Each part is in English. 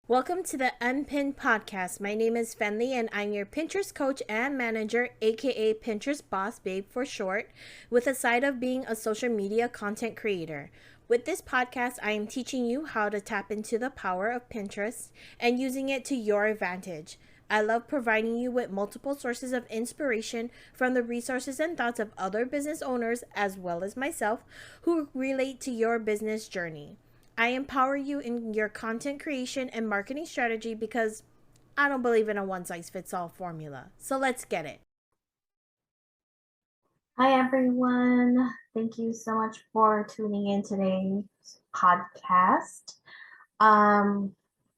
Welcome to the Unpinned Podcast. My name is Fenley and I'm your Pinterest coach and manager, aka Pinterest Boss Babe for short, with a side of being a social media content creator. With this podcast, I am teaching you how to tap into the power of Pinterest and using it to your advantage. I love providing you with multiple sources of inspiration from the resources and thoughts of other business owners as well as myself who relate to your business journey. I empower you in your content creation and marketing strategy because I don't believe in a one size fits all formula. So let's get it. Hi, everyone. Thank you so much for tuning in today's podcast. Um,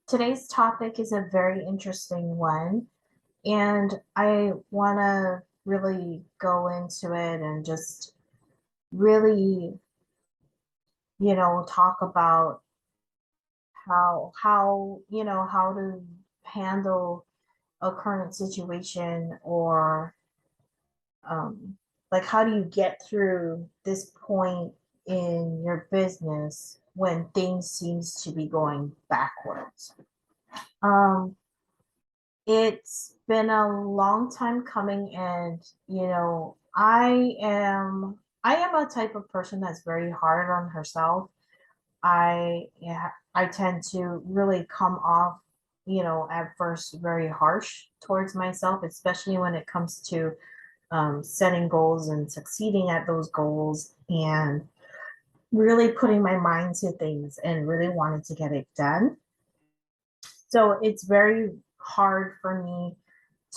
Today's topic is a very interesting one, and I want to really go into it and just really, talk about how to handle a current situation or um, like how do you get through this point in your business when things seems to be going backwards. um, it's been a long time coming, and I am a type of person that's very hard on herself. I tend to really come off, at first very harsh towards myself, especially when it comes to setting goals and succeeding at those goals and really putting my mind to things and really wanting to get it done. So it's very hard for me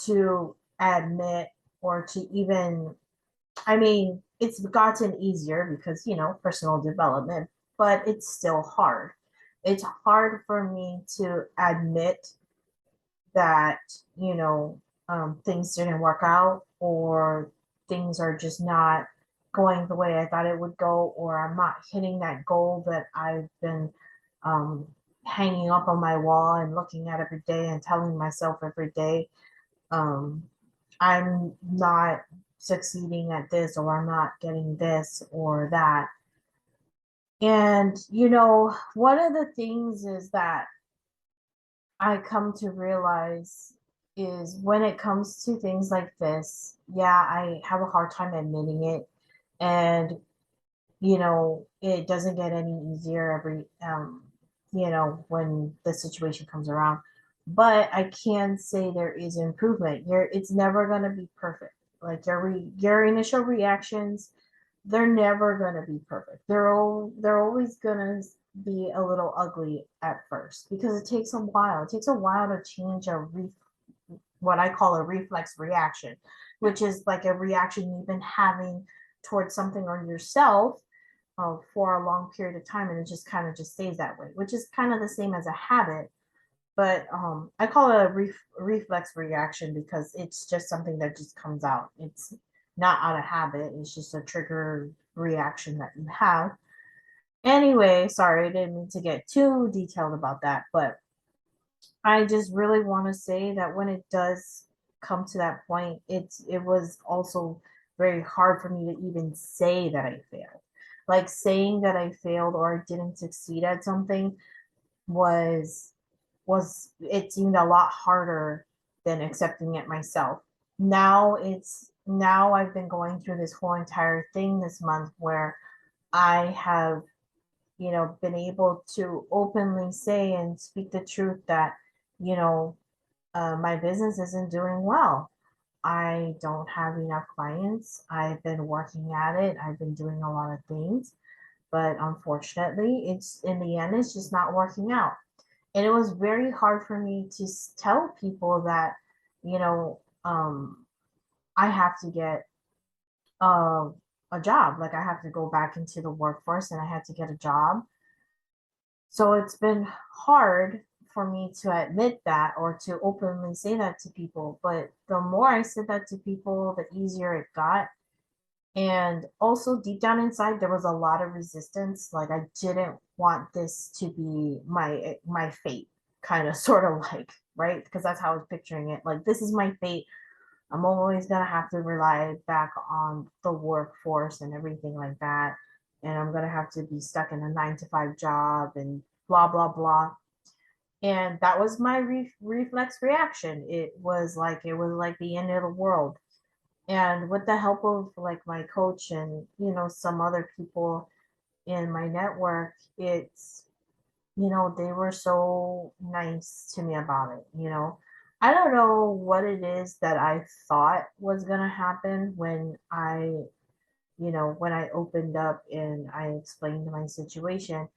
to admit or to even, I mean, it's gotten easier because, personal development, but it's still hard. It's hard for me to admit that, you know, things didn't work out or things are just not going the way I thought it would go, or I'm not hitting that goal that I've been um, hanging up on my wall and looking at every day and telling myself every day, um, I'm not succeeding at this, or I'm not getting this or that. And, one of the things is that I come to realize is when it comes to things like this, yeah, I have a hard time admitting it. And, it doesn't get any easier when the situation comes around. But I can say there is improvement. It's never going to be perfect. Like your initial reactions, they're never going to be perfect. They're always going to be a little ugly at first because it takes a while. It takes a while to change what I call a reflex reaction, which is like a reaction you've been having towards something or yourself for a long period of time, and it just kind of just stays that way, which is kind of the same as a habit. But I call it a reflex reaction because it's just something that just comes out. It's not out of habit. It's just a trigger reaction that you have. Anyway, sorry, I didn't mean to get too detailed about that, but I just really want to say that when it does come to that point, it was also very hard for me to even say that I failed. Like saying that I failed or I didn't succeed at something was it seemed a lot harder than accepting it myself. Now I've been going through this whole entire thing this month where I have, been able to openly say and speak the truth that, you know, my business isn't doing well. I don't have enough clients. I've been working at it. I've been doing a lot of things, but unfortunately, it's in the end, it's just not working out. And it was very hard for me to tell people that, you know, I have to get a, a job. Like I have to go back into the workforce and I had to get a job. So it's been hard for me to admit that or to openly say that to people. But the more I said that to people, the easier it got. And also deep down inside, there was a lot of resistance. Like I didn't want this to be my fate, kind of sort of like, right? Because that's how I was picturing it. Like this is my fate. I'm always gonna have to rely back on the workforce and everything like that. And I'm gonna have to be stuck in a 9 to 5 job and blah blah blah. And that was my reflex reaction. It was like the end of the world. And with the help of like my coach and some other people in my network, they were so nice to me about it. I don't know what it is that I thought was going to happen when I opened up and I explained my situation.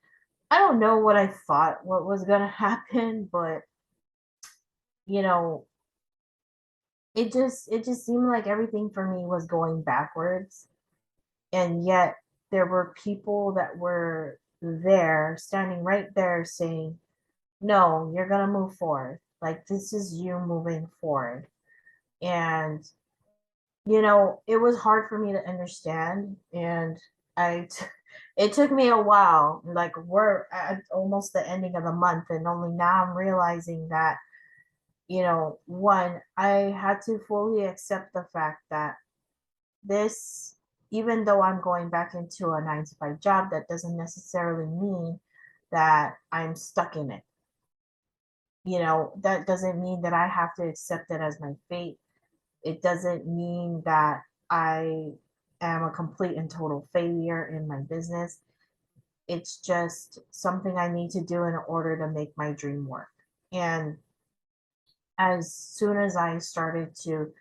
I don't know what I thought what was going to happen, but you know, it just seemed like everything for me was going backwards, and yet there were people that were there standing right there saying, no, you're going to move forward. Like, this is you moving forward. And, it was hard for me to understand. And it took me a while. Like, we're at almost the ending of the month. And only now I'm realizing that, one, I had to fully accept the fact that this, even though I'm going back into a 9 to 5 job, that doesn't necessarily mean that I'm stuck in it. That doesn't mean that I have to accept it as my fate. It doesn't mean that I am a complete and total failure in my business. It's just something I need to do in order to make my dream work. And as soon as I started to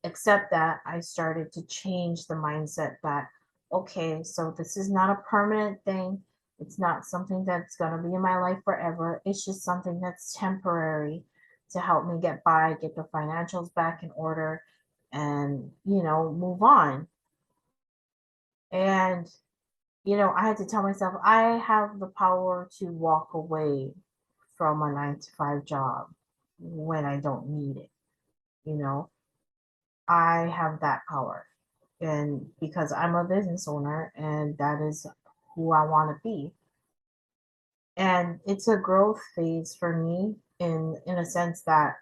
accept that, I started to change the mindset that, okay, so this is not a permanent thing. It's not something that's going to be in my life forever. It's just something that's temporary to help me get by, get the financials back in order, and, move on. And, I had to tell myself I have the power to walk away from a 9 to 5 job when I don't need it. You know, I have that power. And because I'm a business owner and that is who I want to be. And it's a growth phase for me in a sense that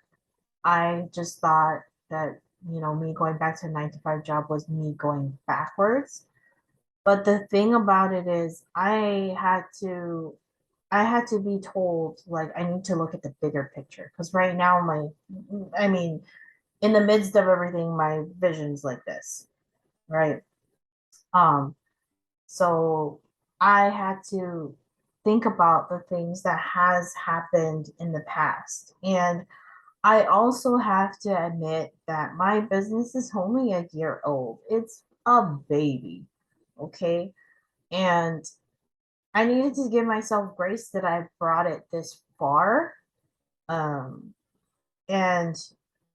I just thought that, me going back to a 9 to 5 job was me going backwards. But the thing about it is I had to be told, like, I need to look at the bigger picture because right now I mean, in the midst of everything, my vision's like this, right? Um, so I had to think about the things that has happened in the past. And I also have to admit that my business is only a year old. It's a baby, okay? And I needed to give myself grace that I brought it this far. Um, and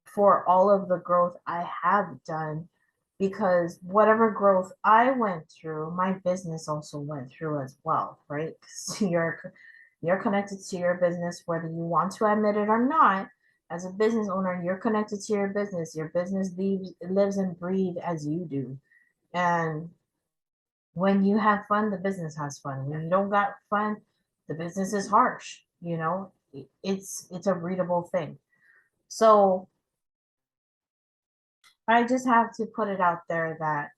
for all of the growth I have done, because whatever growth I went through, my business also went through as well, right? 'Cause you're connected to your business whether you want to admit it or not. As a business owner, you're connected to your business. Your business lives and breathes as you do. And when you have fun, the business has fun. When you don't got fun, the business is harsh. It's a readable thing. So I just have to put it out there that,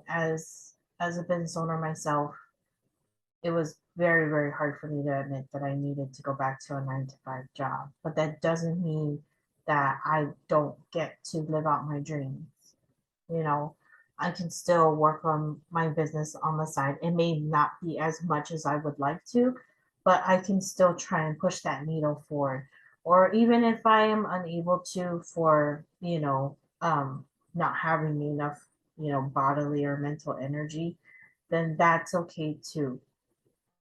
as a business owner myself, it was very, very hard for me to admit that I needed to go back to a 9 to 5 job. But that doesn't mean that I don't get to live out my dreams. You know, I can still work on my business on the side. It may not be as much as I would like to, but I can still try and push that needle forward. Or even if I am unable to for, not having enough, bodily or mental energy, then that's okay too.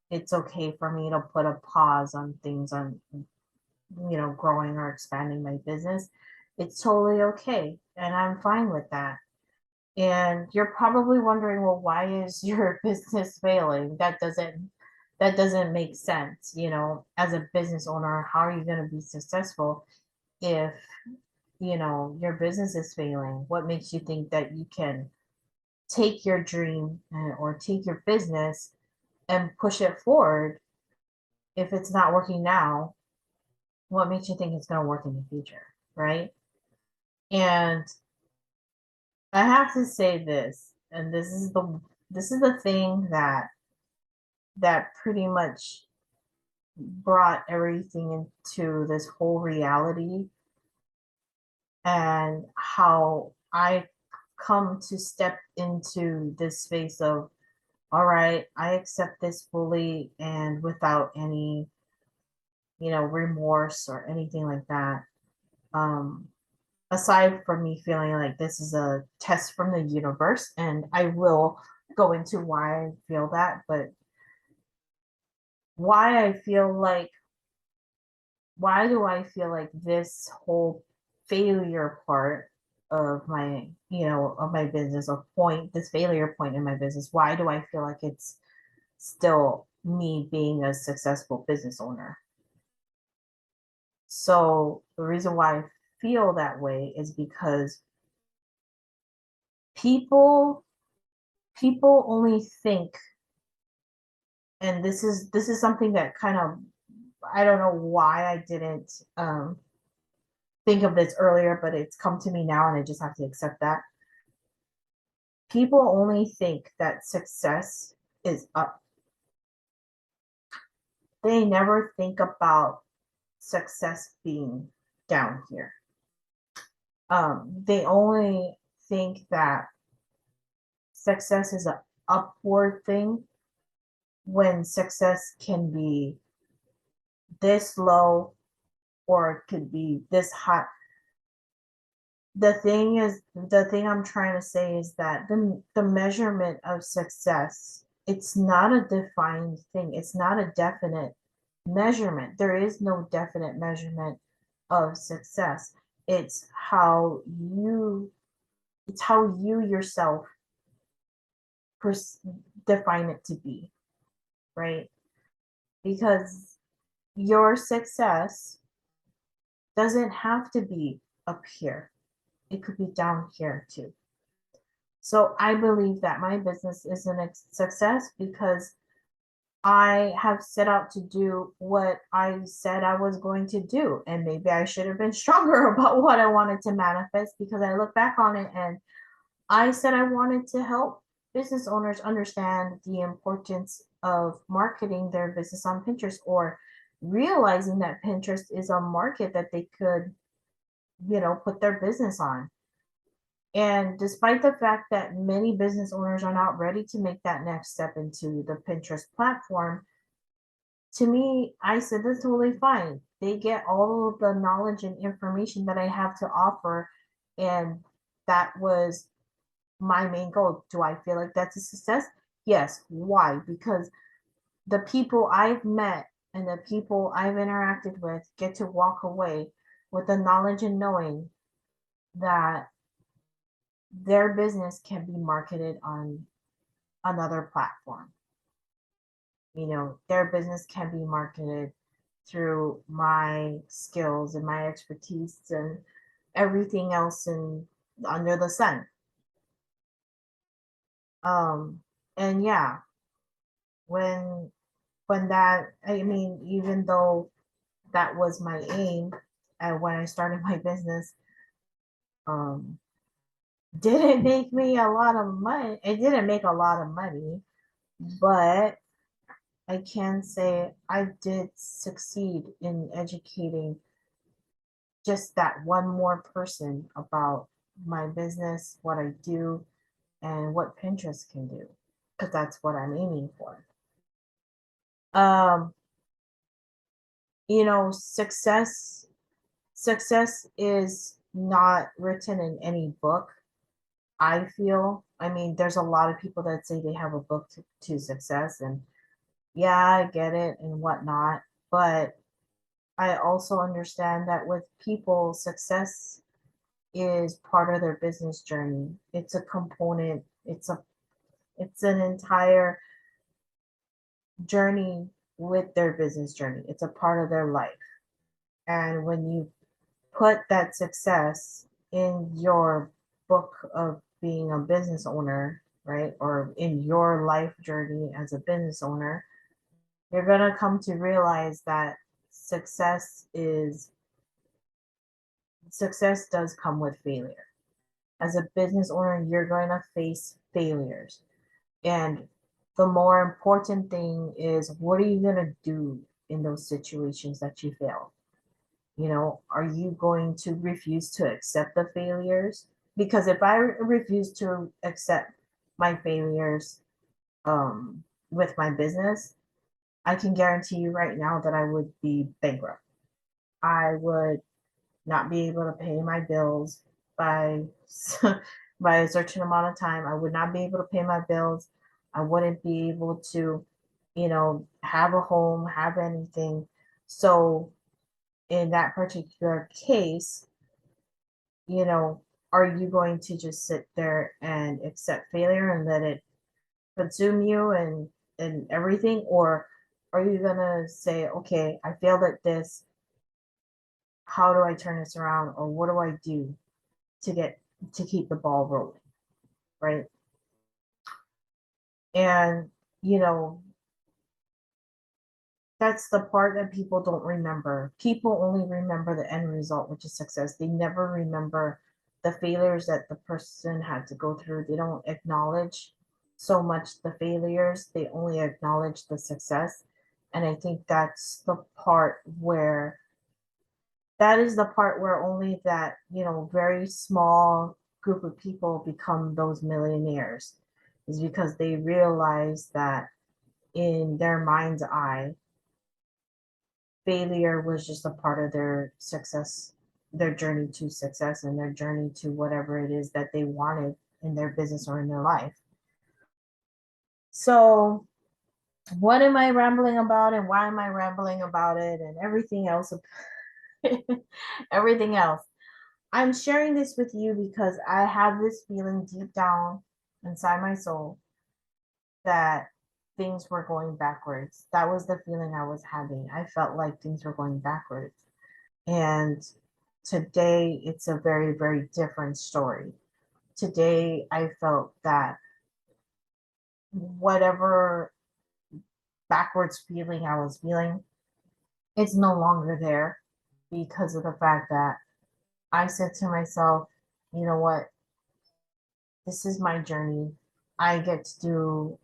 It's okay for me to put a pause on things on, growing or expanding my business. It's totally okay. And I'm fine with that. And you're probably wondering, well, why is your business failing? That doesn't make sense. As a business owner, how are you going to be successful if, your business is failing? What makes you think that you can take your dream or take your business and push it forward if it's not working now? What makes you think it's going to work in the future, right? And I have to say this, and this is the thing that pretty much brought everything into this whole reality, and how I come to step into this space of, all right, I accept this fully and without any, remorse or anything like that. Um, Aside from me feeling like this is a test from the universe, and I will go into why I feel that, but why I feel like, why do I feel like this whole failure part of my, of my business, or point, this failure point in my business, why do I feel like it's still me being a successful business owner? So the reason why I feel that way is because people people only think, and this is something that kind of, I don't know why I didn't think of this earlier, but it's come to me now and I just have to accept that. People only think that success is up. They never think about success being down here. They only think that success is an upward thing, when success can be this low or it could be this high. The thing I'm trying to say is that the measurement of success, it's not a defined thing. It's not a definite measurement. There is no definite measurement of success. It's how you it's how you yourself pers- define it to be, right? Because your success doesn't have to be up here. It could be down here too. So I believe that my business is a success because I have set out to do what I said I was going to do. And maybe I should have been stronger about what I wanted to manifest, because I look back on it and I said I wanted to help business owners understand the importance of marketing their business on Pinterest, or realizing that Pinterest is a market that they could, put their business on. And despite the fact that many business owners are not ready to make that next step into the Pinterest platform, to me, I said that's totally fine. They get all of the knowledge and information that I have to offer. And that was my main goal. Do I feel like that's a success? Yes. Why? Because the people I've met and the people I've interacted with get to walk away with the knowledge and knowing that their business can be marketed on another platform. Their business can be marketed through my skills and my expertise and everything else in under the sun. And yeah, when that, I mean, even though that was my aim, and when I started my business, um, didn't make me a lot of money. It didn't make a lot of money, but I can say I did succeed in educating just that one more person about my business, what I do, and what Pinterest can do, because that's what I'm aiming for. Um, success is not written in any book, I feel. I mean, there's a lot of people that say they have a book to success, and yeah, I get it and whatnot. But I also understand that with people, success is part of their business journey. It's a component, it's an entire journey with their business journey. It's a part of their life. And when you put that success in your book of being a business owner, right? Or in your life journey as a business owner, you're going to come to realize that success is success does come with failure. As a business owner, you're going to face failures. And the more important thing is, what are you going to do in those situations that you fail? You know, are you going to refuse to accept the failures? Because if I refuse to accept my failures with my business, I can guarantee you right now that I would be bankrupt. I would not be able to pay my bills by by a certain amount of time. I would not be able to pay my bills. I wouldn't be able to, have a home, have anything. So in that particular case, you know, are you going to just sit there and accept failure and let it consume you and everything? Or are you gonna say, okay, I failed at this. How do I turn this around? Or what do I do to get to keep the ball rolling? Right. And you know, that's the part that people don't remember. People only remember the end result, which is success. They never remember the failures that the person had to go through. They don't acknowledge so much the failures, they only acknowledge the success. And I think that is the part where only that, very small group of people become those millionaires, is because they realize that in their mind's eye, failure was just a part of their success, their journey to success, and their journey to whatever it is that they wanted in their business or in their life. So, what am I rambling about, and why am I rambling about it, and everything else? Everything else. I'm sharing this with you because I have this feeling deep down inside my soul that things were going backwards. That was the feeling I was having. I felt like things were going backwards. And today it's a very, very different story. Today I felt that whatever backwards feeling I was feeling, it's no longer there because of the fact that I said to myself, you know what, this is my journey. I get to do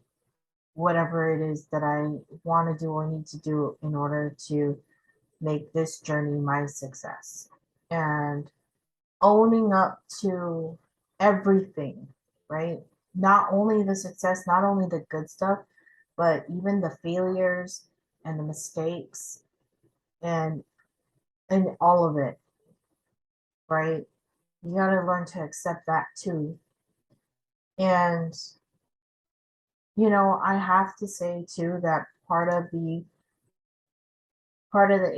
whatever it is that I want to do or need to do in order to make this journey my success. And owning up to everything, right? Not only the success, not only the good stuff, but even the failures and the mistakes and all of it, right? You got to learn to accept that too. And I have to say too that part of the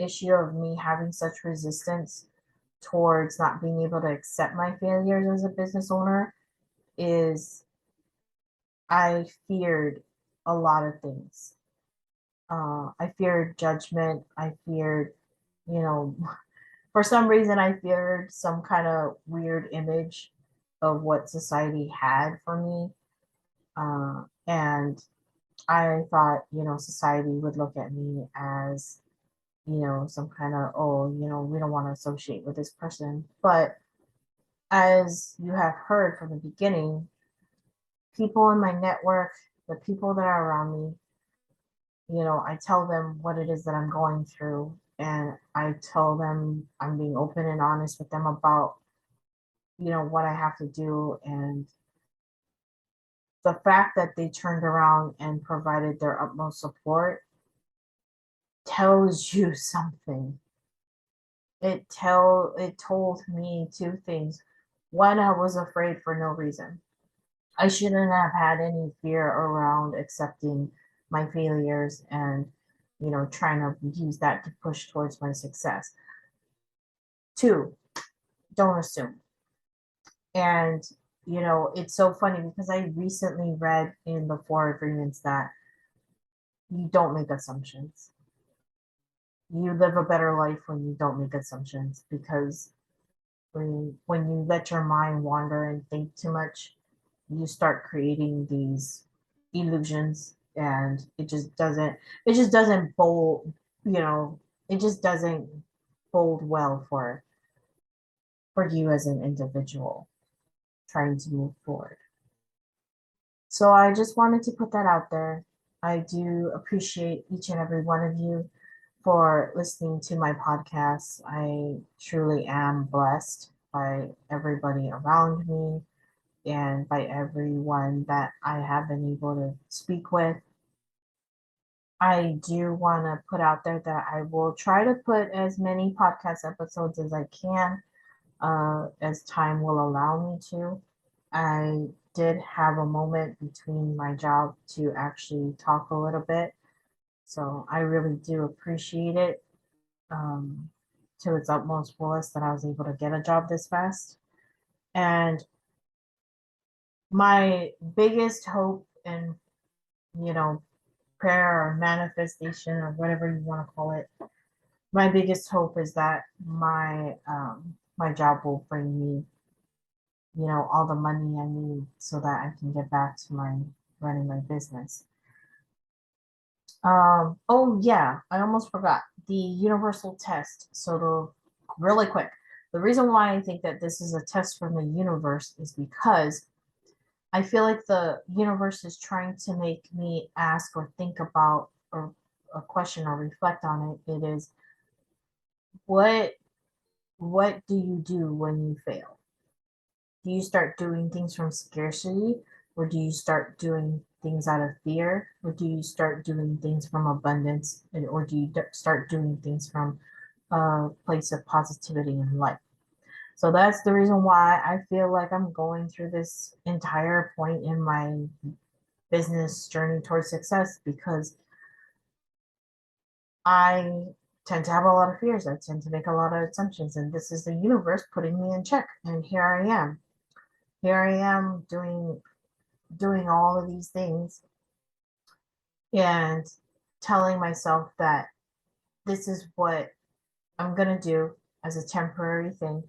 issue of me having such resistance towards not being able to accept my failures as a business owner is I feared a lot of things. I feared judgment. I feared, you know, for some reason, I feared some kind of weird image of what society had for me. And I thought, society would look at me as, some kind of, oh, we don't want to associate with this person. But as you have heard from the beginning, people in my network, the people that are around me, I tell them what it is that I'm going through, and I tell them I'm being open and honest with them about, what I have to do. And the fact that they turned around and provided their utmost support tells you something. It told me two things. One, I was afraid for no reason. I shouldn't have had any fear around accepting my failures and, trying to use that to push towards my success. Two, don't assume. And, it's so funny because I recently read in the Four Agreements that you don't make assumptions. You live a better life when you don't make assumptions, because when you let your mind wander and think too much, you start creating these illusions, and it just doesn't bold, it just doesn't bode well for you as an individual trying to move forward. So I just wanted to put that out there. I do appreciate each and every one of you for listening to my podcast. I truly am blessed by everybody around me and by everyone that I have been able to speak with. I do want to put out there that I will try to put as many podcast episodes as I can, as time will allow me to. I did have a moment between my job to actually talk a little bit, so I really do appreciate it, um, to its utmost fullest that I was able to get a job this fast. And my biggest hope and, you know, prayer or manifestation or whatever you want to call it, my biggest hope is that my job will bring me, all the money I need so that I can get back to my running my business. Oh yeah, I almost forgot the universal test. Really quick, the reason why I think that this is a test from the universe is because I feel like the universe is trying to make me ask or think about or a question or reflect on it. It is, what what do you do when you fail? Do you start doing things from scarcity, or do you start doing things out of fear, or do you start doing things from abundance, or do you start doing things from a place of positivity and light? So that's the reason why I feel like I'm going through this entire point in my business journey towards success, because I tend to have a lot of fears. I tend to make a lot of assumptions, and this is the universe putting me in check. And here I am. Here I am doing all of these things and telling myself that this is what I'm going to do as a temporary thing,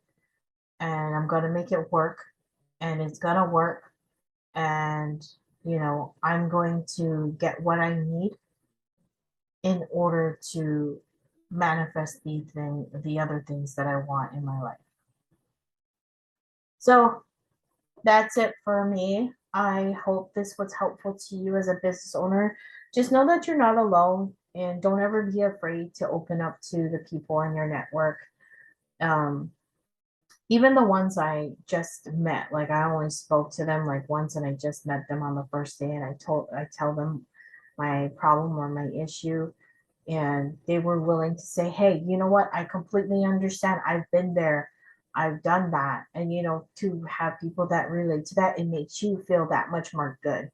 and I'm going to make it work, and it's going to work, and I'm going to get what I need in order to manifest the other things that I want in my life. So that's it for me. I hope this was helpful to you as a business owner. Just know that you're not alone, and don't ever be afraid to open up to the people in your network. Um, Even the ones I just met, like I only spoke to them like once, and I just met them on the first day, and I tell them my problem or my issue, and they were willing to say, hey, you know what, I completely understand, I've been there, I've done that. And to have people that relate to that, it makes you feel that much more good.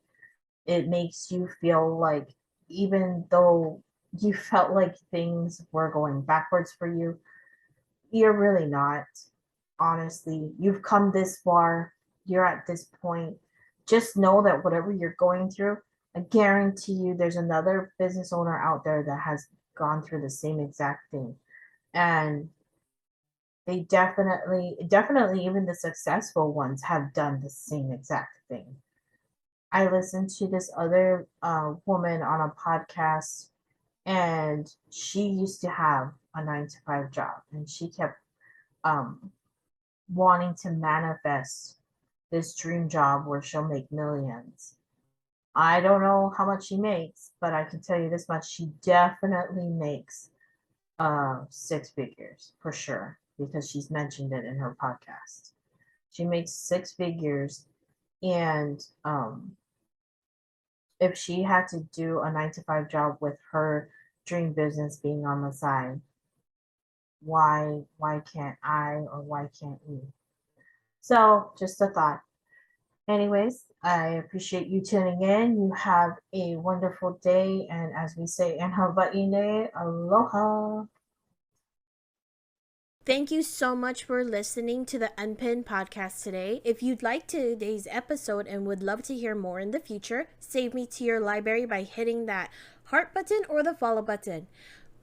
It makes you feel like, even though you felt like things were going backwards for you, you're really not. Honestly, you've come this far, you're at this point. Just know that whatever you're going through, I guarantee you there's another business owner out there that has gone through the same exact thing. And they definitely, even the successful ones have done the same exact thing. I listened to this other woman on a podcast, and she used to have a 9 to 5 job, and she kept um, wanting to manifest this dream job where she'll make millions. I don't know how much she makes, but I can tell you this much: she definitely makes 6 figures for sure, because she's mentioned it in her podcast. She makes 6 figures, and if she had to do a 9 to 5 job with her dream business being on the side, why can't I, or why can't you? So just a thought. Anyways, I appreciate you tuning in. You have a wonderful day, and as we say in Hawaii, aloha. Thank you so much for listening to the Unpinned podcast today. If you'd like today's episode and would love to hear more in the future, save me to your library by hitting that heart button or the follow button.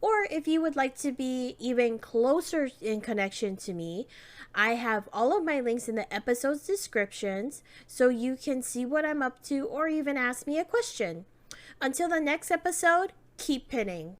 Or if you would like to be even closer in connection to me, I have all of my links in the episode's descriptions so you can see what I'm up to or even ask me a question. Until the next episode, keep pinning.